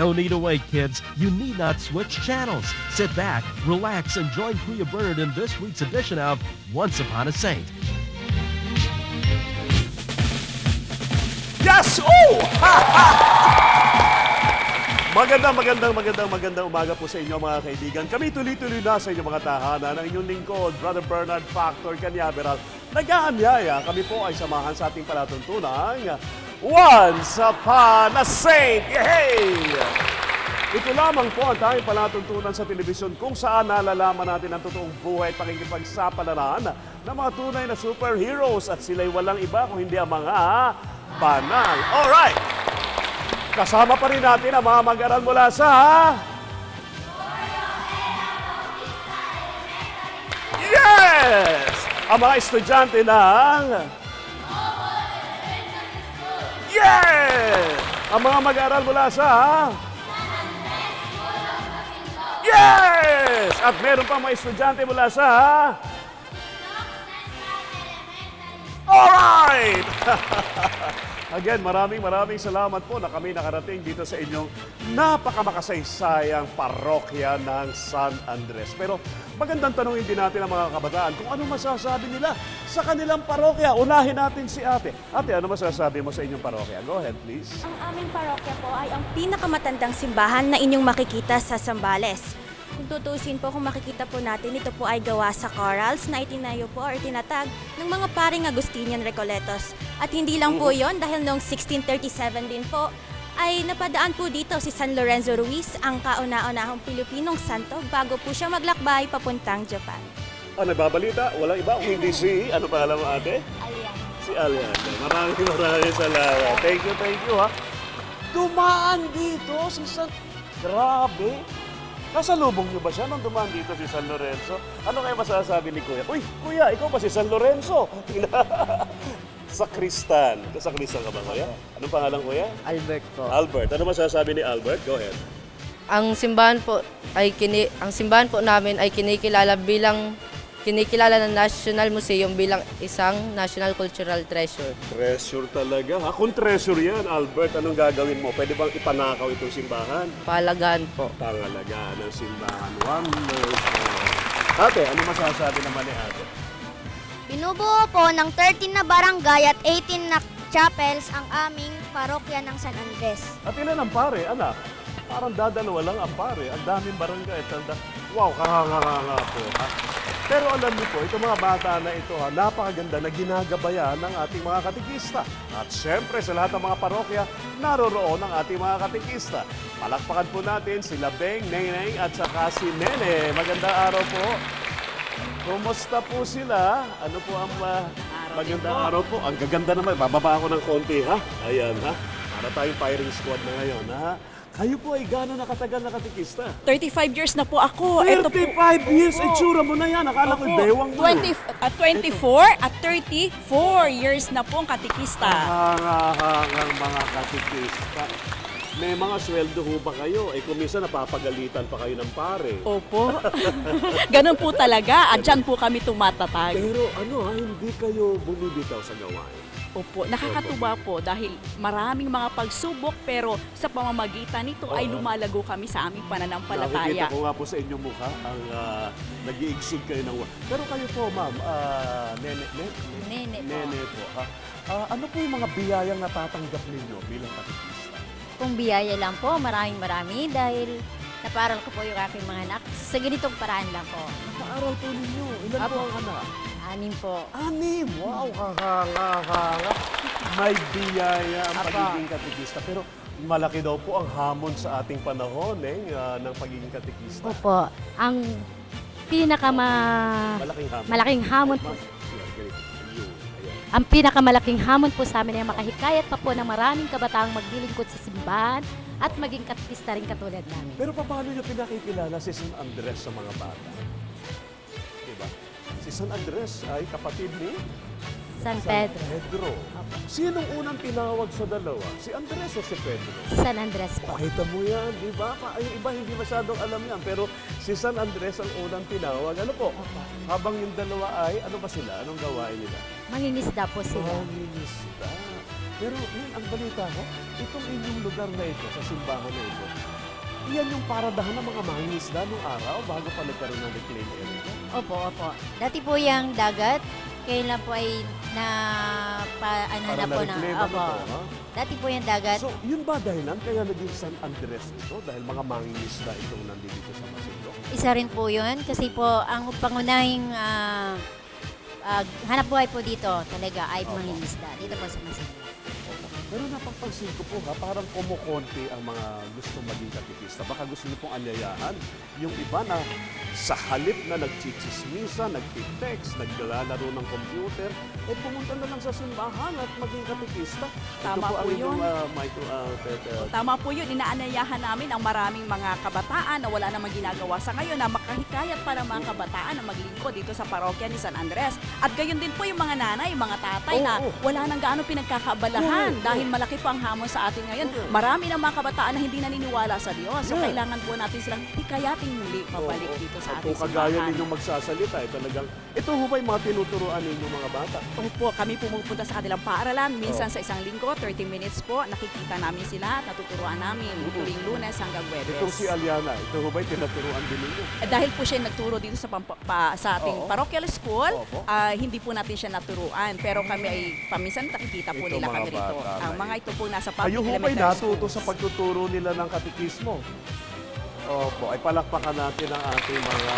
No need to wait, kids. You need not switch channels. Sit back, relax, and join Kuya Bernard in this week's edition of Once Upon a Saint. Yes! Oh! Magandang umaga po sa inyo mga kaibigan. Kami tuloy-tuloy na sa inyong mga tahanan. Ang inyong lingkod, Brother Bernard Factor Canyaveral. Nag-aanyaya, kami po ay samahan sa ating palatuntunang Once Upon a Saint! Yay! Ito lamang po ang tanging palatuntunan sa telebisyon kung saan nalalaman natin ang totoong buhay at pakikipagsapalaran ng mga tunay na superheroes at sila'y walang iba kung hindi ang mga banal. Alright! Kasama pa rin natin ang mga mag-aral mula sa Yes! Ang mga estudyante ng Yes! Ang mga mag-aral mula sa Yes! At meron pa mga estudyante mula sa Alright! Again, maraming salamat po na kami nakarating dito sa inyong napakamakasaysayang parokya ng San Andres. Pero magandang tanungin din natin ang mga kabataan kung ano masasabi nila sa kanilang parokya. Unahin natin si ate. Ate, ano masasabi mo sa inyong parokya? Go ahead, please. Ang aming parokya po ay ang pinakamatandang simbahan na inyong makikita sa Zambales. Kung tutusin po, kung makikita po natin, ito po ay gawa sa corals na itinayo po or tinatag ng mga paring Agustinian Recoletos. At hindi lang po yon dahil noong 1637 din po ay napadaan po dito si San Lorenzo Ruiz, ang kauna-unahang Pilipinong santo bago po siya maglakbay papuntang Japan. Nagbabalita, walang iba kung hindi si, ano pangalan mo ate? Alian. Si Alian. Maraming salamat. Thank you ha. Dumaan dito si San... Grabe. Nasalubong niyo ba siya nung dumaan dito si San Lorenzo? Ano kayo masasabi ni Kuya? Uy, Kuya, ikaw ba si San Lorenzo? Sakristan. Sakristan ka ba, Kuya? Anong pangalan, Kuya? Albert po. Albert. Ano masasabi ni Albert? Go ahead. Ang simbahan po namin ay kinikilala ng National Museum bilang isang National Cultural Treasure. Treasure talaga, ha? Kung treasure yan, Albert, anong gagawin mo? Pwede bang ipanakaw itong simbahan? Palagaan po. Pangalagaan ng simbahan. Wonderful. Ate, ano masasabi naman ni ate? Binubuo po ng 13 na barangay at 18 na chapels ang aming parokya ng San Andres. At ilan ang pare, anak? Parang dadalawa lang ang pare. Ang daming barangay. Wow, kahanga po. Ha? Pero alam niyo po, itong mga bata na ito, ha, napakaganda na ginagabayan ng ating mga katikista. At syempre, sa lahat ng mga parokya, naroroon ang ating mga katikista. Palakpakan po natin si Labeng, Neneng at saka si Nene. Magandang araw po. Kumusta po sila? Ano po ang magandang araw po? Ang gaganda naman. Bababa ako ng konti, ha? Ayan, ha? Para tayong firing squad na ngayon, ha? Kayo po ay gano'n nakatagal na katikista? 35 years na po ako. 35 years! Itsura mo na yan. Akala ko bewang mo. 24 at 34 years na po ang katikista. Hangang mga katikista. May mga sweldo ho ba kayo? Kung minsan napapagalitan pa kayo ng pare. Opo. Ganun po talaga. At dyan po kami tumatatag. Pero hindi kayo bumibitaw sa gawain. Opo, nakakatuwa po dahil maraming mga pagsubok pero sa pamamagitan nito ay lumalago kami sa aming pananampalataya. Nakikita ko nga po sa inyong mukha ang nag-iigsig kayo ng... Pero kayo po, ma'am, Nene po. Ano po yung mga biyayang natatanggap ninyo bilang katikista? Kung biyaya lang po, maraming dahil naparal ko po yung aking mga anak. Sa ganitong paraan lang po. Napaaral po ninyo. Ilan po ang anak? 6 po. 6? Wow, kakanga. May biyaya ang pagiging katikista. Pero malaki daw po ang hamon sa ating panahon ng pagiging katikista. Opo, ang Malaking hamon. malaking hamon po. Ang pinakamalaking hamon po sa amin ay makahikayat pa po ng maraming kabataang maglilingkod sa simbahan at maging katikista rin katulad namin. Pero paano nyo pinakikilala si San Andres sa mga bata? Diba? Si San Andres ay kapatid ni San Pedro. Pedro. Sinong unang tinawag sa dalawa? Si Andres o si Pedro? Sa San Andres po. Pakita mo yan, di ba? Yung iba hindi masyadong alam yan. Pero si San Andres ang unang tinawag. Ano po? Habang yung dalawa ay, ano ba sila? Anong gawain nila? Mangingisda po sila. Mangingisda. Pero yun, ang balita ko, itong inyong lugar na ito, sa simbahan na ito, iyan yung paradahan ng mga mangingisda nung araw bago pa nagkaroon ng reclaim area. Opo, opo. Dati po yung dagat, kailan po ay Para po na. na-reclaim Opo. ano to, ha? Dati po yung dagat. So, yun ba dahilan kaya naging San Andres ito? Dahil mga mangingisda itong nandito sa Masinloc? Isa rin po yun kasi po ang pangunahing hanap buhay po dito talaga ay mangingisda. Dito po sa Masinloc. Pero napapansin ko po parang kumukonti ang mga gusto maging katikista. Baka gusto niyo pong anyayahan yung iba na sa halip na nagchichismisa, nagtitext, naglalaro ng computer, pumunta na lang sa simbahan at maging katikista. Tama po yun. Tama. Tama po yun, inaanyayahan namin ang maraming mga kabataan na wala namang ginagawa sa ngayon na makahikayat para mga kabataan na maglingkod dito sa parokya ni San Andres. At gayon din po yung mga nanay, mga tatay na wala nang gaano pinagkakaabalahan dahil malaki po ang hamon sa atin ngayon. Marami ng mga kabataan na hindi naniniwala sa Diyos. So kailangan po natin silang hikayating muli pabalik dito sa ating Kung kagaya simbahan. ninyong magsasalita, talagang, ito ho ba yung mga tinuturoan ninyong mga bata? Opo, kami pumupunta sa kanilang paaralan. Minsan sa isang linggo, 30 minutes po, nakikita namin sila at natuturuan namin tuwing Lunes hanggang Huwebes. Itong si Aliana, ito ho ba yung tinuturoan din ninyo? Dahil po siya nagturo dito sa, sa ating parochial school, Opo. hindi po natin siya naturuan. Pero kami ay paminsan nakikita po Ito nila mga kami rito. bata na Ang mga ito po nasa public Kayo ho ba'y elementary natuto schools. sa pagtuturo nila ng katikismo? Opo, ay palakpakan natin ang ating mga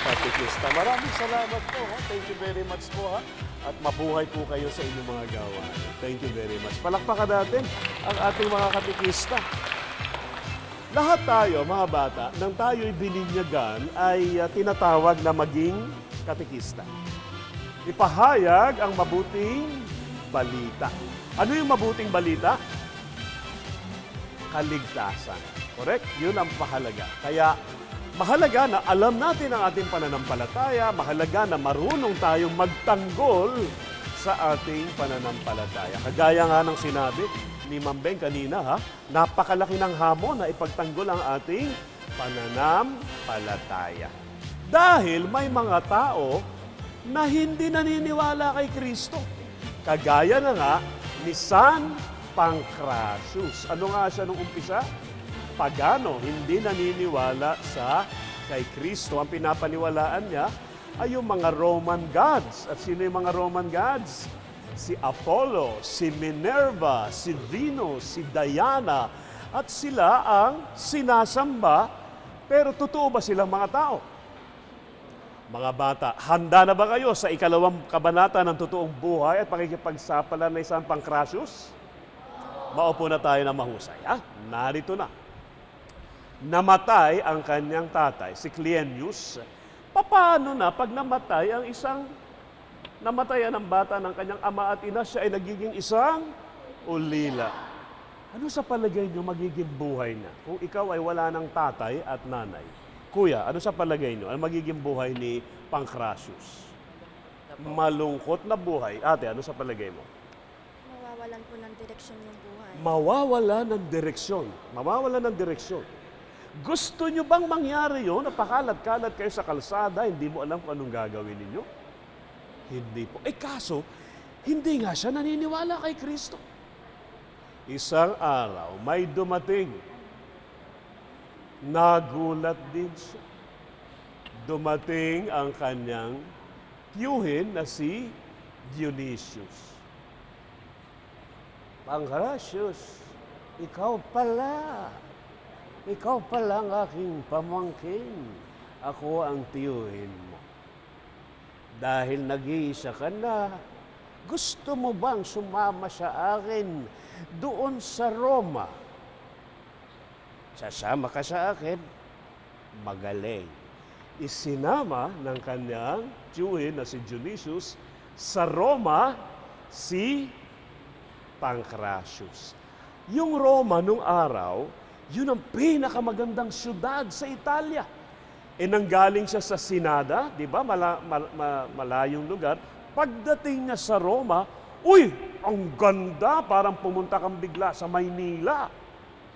katikista. Maraming salamat po. Ha? Thank you very much po. Ha? At mabuhay po kayo sa inyong mga gawain. Thank you very much. Palakpakan natin ang ating mga katikista. Lahat tayo, mga bata, nang tayo'y bininyagan ay tinatawag na maging katikista. Ipahayag ang mabuting balita. Ano yung mabuting balita? Kaligtasan. Correct? Yun ang pahalaga. Kaya mahalaga na alam natin ang ating pananampalataya, mahalaga na marunong tayong magtanggol sa ating pananampalataya. Kagaya nga ng sinabi ni Ma'am Beng kanina, napakalaki ng hamon na ipagtanggol ang ating pananampalataya. Dahil may mga tao na hindi naniniwala kay Kristo. Kagaya na nga ni San Pancratius. Ano nga siya nung umpisa? Pagano, hindi naniniwala sa kay Kristo. Ang pinapaniwalaan niya ay yung mga Roman gods. At sino yung mga Roman gods? Si Apollo, si Minerva, si Venus, si Diana. At sila ang sinasamba, pero totoo ba silang mga tao? Mga bata, handa na ba kayo sa ikalawang kabanata ng totoong buhay at pakikipagsapala ni San Pancratius? Maupo na tayo na mahusay. Narito na. Namatay ang kanyang tatay, si Cleinius. Paano na pag namatay ang namatayan ng bata ng kanyang ama at ina, siya ay nagiging isang ulila. Ano sa palagay niyo magiging buhay niya kung ikaw ay wala ng tatay at nanay? Kuya, ano sa palagay niyo ang magiging buhay ni Pancratius? Malungkot na buhay. Ate, ano sa palagay mo? Mawawalan po ng direksyon yung buhay. Mawawala ng direksyon. Mawawala ng direksyon. Gusto nyo bang mangyari yun? Napakalat-kalat kayo sa kalsada, hindi mo alam kung anong gagawin ninyo? Hindi po. Kaso, hindi nga siya naniniwala kay Kristo. Isang araw, may dumating. Nagulat din siya. Dumating ang kanyang tiyuhin na si Dionysius. Pancratius, ikaw pala. Ikaw pala ang aking pamangkin. Ako ang tiyuhin mo. Dahil nag-iisa ka na, gusto mo bang sumama sa akin doon sa Roma? Sasama ka sa akin? Magaling. Isinama ng kanyang tiyuhin na si Dionysius sa Roma si Pancratius. Yung Roma nung araw, yun ang pinakamagandang syudad sa Italia. Nanggaling siya sa Sinada, di ba? Malayong lugar. Pagdating niya sa Roma, uy, ang ganda, parang pumunta kang bigla sa Maynila.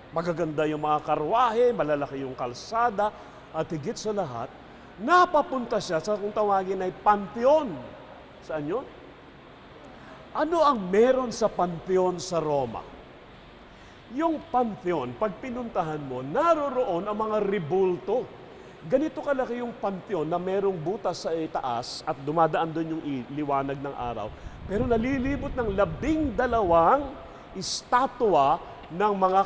Magaganda yung mga karwahe, malalaki yung kalsada, at higit sa lahat, napapunta siya sa kung tawagin ay Pantheon. Saan yun? Ano ang meron sa Pantheon sa Roma? Yung Pantheon, pag pinuntahan mo, naroroon ang mga ribulto. Ganito kalaki yung Pantheon na merong butas sa itaas at dumadaan doon yung liwanag ng araw. Pero nalilibot ng 12 estatwa ng mga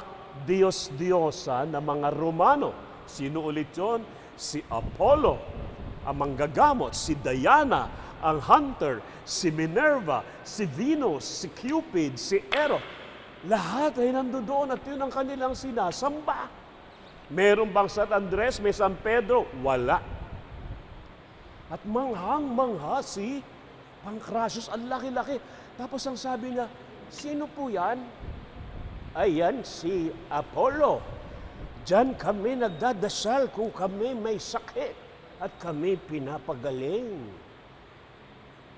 Diyos-Diyosa na mga Romano. Sino ulit yun? Si Apollo, ang manggagamot, si Diana, ang hunter, si Minerva, si Venus, si Cupid, si Eros. Lahat ay nandoon at yun ang kanilang sinasamba. Meron bang San Andres, may San Pedro? Wala. At manghang-mangha si Pancratius, ang laki-laki. Tapos ang sabi niya, sino po yan? Ayan si Apollo. Diyan kami nagdadasal kung kami may sakit at kami pinapagaling.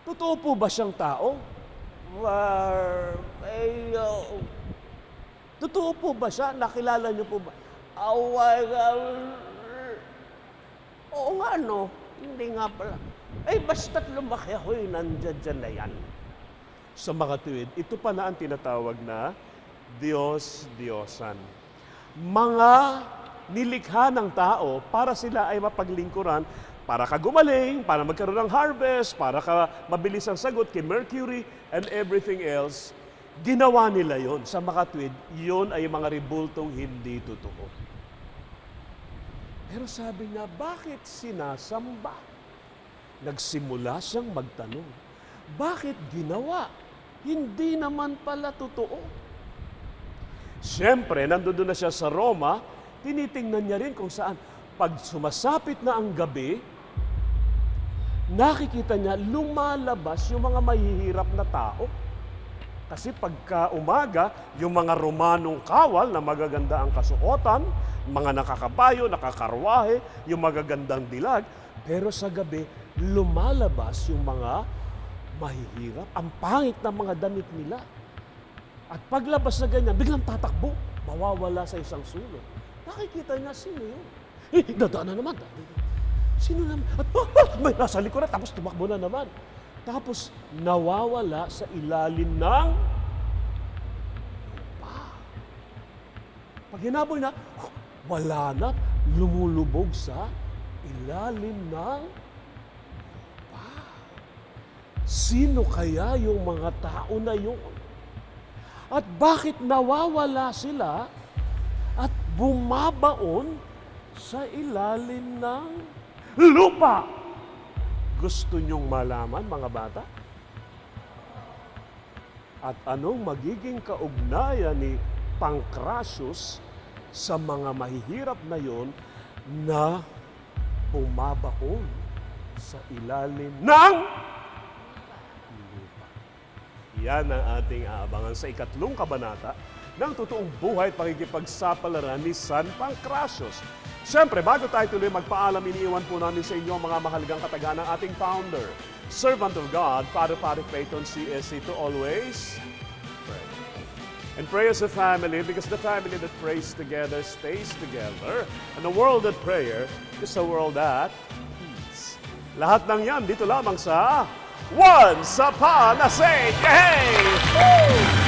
Totoo po ba siyang tao? Totoo po ba siya? Nakilala niyo po ba? Oo nga, no? Hindi nga pala. Basta't lumaki ako, nandiyan na yan. Sa mga tuwid, ito pa na ang tinatawag na Diyos-Diyosan. Mga nilikha ng tao para sila ay mapaglingkuran, para ka gumaling, para magkaroon ng harvest, para ka mabilis ang sagot kay Mercury and everything else. Ginawa nila yon sa makatwid, yon ay mga ribultong hindi totoo. Pero sabi niya, bakit sinasamba? Nagsimula siyang magtanong, bakit ginawa? Hindi naman pala totoo. Siyempre, nandoon na siya sa Roma, tinitingnan niya rin kung saan. Pag sumasapit na ang gabi, nakikita niya lumalabas yung mga mahihirap na tao. Kasi pagka umaga, yung mga Romanong kawal na magaganda ang kasuotan, mga nakakabayo, nakakarwahe, yung magagandang dilag, pero sa gabi, lumalabas yung mga mahihirap. Ang pangit na mga damit nila. At paglabas na ganyan, biglang tatakbo, mawawala sa isang sulok. Nakikita niya, sino yun? Dadaan na naman. Sino naman? At may nasa likuran, tapos tumakbo na naman. Tapos nawawala sa ilalim ng lupa. Pag hinabol na, wala na, lumulubog sa ilalim ng lupa. Sino kaya yung mga tao na yun? At bakit nawawala sila at bumabaon sa ilalim ng lupa? Gusto niyong malaman, mga bata? At anong magiging kaugnayan ni Pancratius sa mga mahihirap na yon na bumabaon sa ilalim ng lupa? Yan ang ating aabangan sa 3 kabanata ng totoong buhay at pakikipagsapalaran ni San Pancratius. Siyempre, bago tayo tuloy magpaalam, iniiwan po namin sa inyo ang mga mahalagang kataga ng ating founder, servant of God, Father Peyton CSC, to always pray. And pray as a family, because the family that prays together stays together. And the world that prayer is a world at peace. Lahat ng yan dito lamang sa Once Upon a Saint. Hey! Woo!